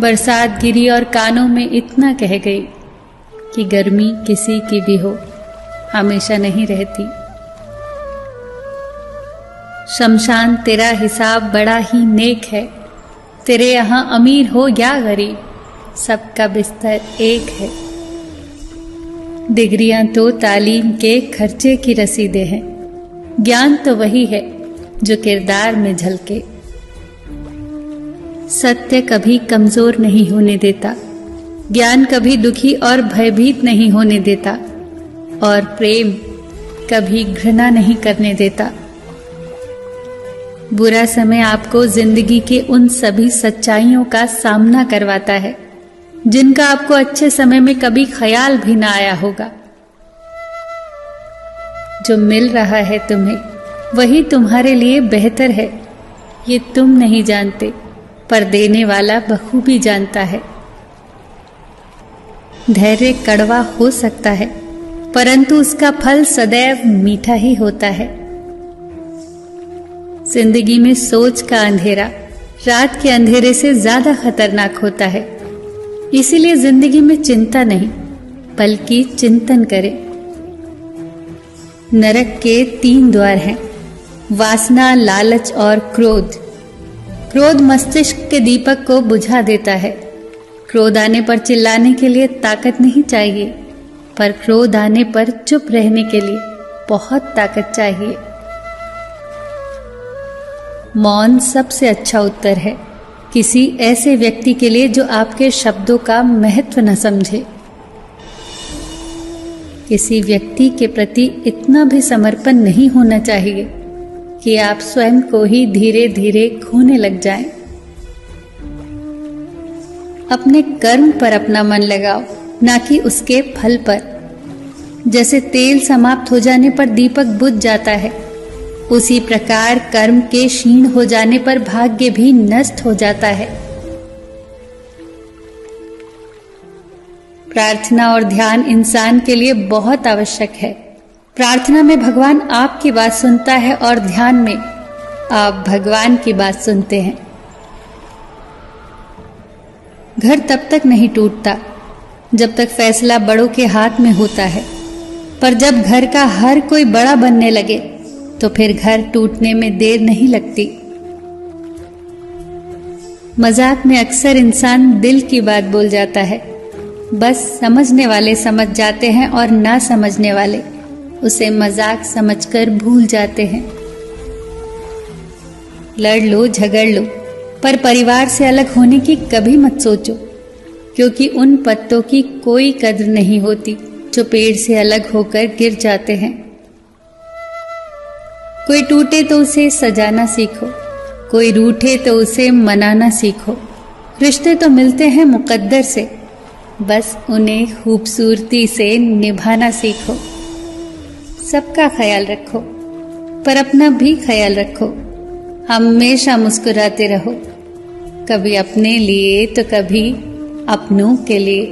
बरसात गिरी और कानों में इतना कह गई कि गर्मी किसी की भी हो, हमेशा नहीं रहती। शमशान तेरा हिसाब बड़ा ही नेक है, तेरे यहाँ अमीर हो या गरीब, सबका बिस्तर एक है। डिग्रियां तो तालीम के खर्चे की रसीदें हैं, ज्ञान तो वही है जो किरदार में झलके। सत्य कभी कमजोर नहीं होने देता, ज्ञान कभी दुखी और भयभीत नहीं होने देता, और प्रेम कभी घृणा नहीं करने देता। बुरा समय आपको जिंदगी के उन सभी सच्चाइयों का सामना करवाता है जिनका आपको अच्छे समय में कभी ख्याल भी ना आया होगा। जो मिल रहा है तुम्हें वही तुम्हारे लिए बेहतर है, ये तुम नहीं जानते पर देने वाला बखूबी जानता है। धैर्य कड़वा हो सकता है परंतु उसका फल सदैव मीठा ही होता है। जिंदगी में सोच का अंधेरा रात के अंधेरे से ज्यादा खतरनाक होता है, इसीलिए जिंदगी में चिंता नहीं बल्कि चिंतन करें। नरक के 3 द्वार हैं, वासना, लालच और क्रोध। क्रोध मस्तिष्क के दीपक को बुझा देता है। क्रोध आने पर चिल्लाने के लिए ताकत नहीं चाहिए, पर क्रोध आने पर चुप रहने के लिए बहुत ताकत चाहिए। मौन सबसे अच्छा उत्तर है किसी ऐसे व्यक्ति के लिए जो आपके शब्दों का महत्व न समझे। किसी व्यक्ति के प्रति इतना भी समर्पण नहीं होना चाहिए कि आप स्वयं को ही धीरे धीरे खोने लग जाएं। अपने कर्म पर अपना मन लगाओ, ना कि उसके फल पर। जैसे तेल समाप्त हो जाने पर दीपक बुझ जाता है, उसी प्रकार कर्म के क्षीण हो जाने पर भाग्य भी नष्ट हो जाता है। प्रार्थना और ध्यान इंसान के लिए बहुत आवश्यक है। प्रार्थना में भगवान आपकी बात सुनता है और ध्यान में आप भगवान की बात सुनते हैं। घर तब तक नहीं टूटता जब तक फैसला बड़ों के हाथ में होता है, पर जब घर का हर कोई बड़ा बनने लगे तो फिर घर टूटने में देर नहीं लगती। मजाक में अक्सर इंसान दिल की बात बोल जाता है, बस समझने वाले समझ जाते हैं और ना समझने वाले उसे मजाक समझकर भूल जाते हैं। लड़ लो, झगड़ लो, पर परिवार से अलग होने की कभी मत सोचो, क्योंकि उन पत्तों की कोई कद्र नहीं होती जो पेड़ से अलग होकर गिर जाते हैं। कोई टूटे तो उसे सजाना सीखो, कोई रूठे तो उसे मनाना सीखो। रिश्ते तो मिलते हैं मुकद्दर से, बस उन्हें खूबसूरती से निभाना सीखो। सबका ख्याल रखो पर अपना भी ख्याल रखो। हमेशा मुस्कुराते रहो, कभी अपने लिए तो कभी अपनों के लिए।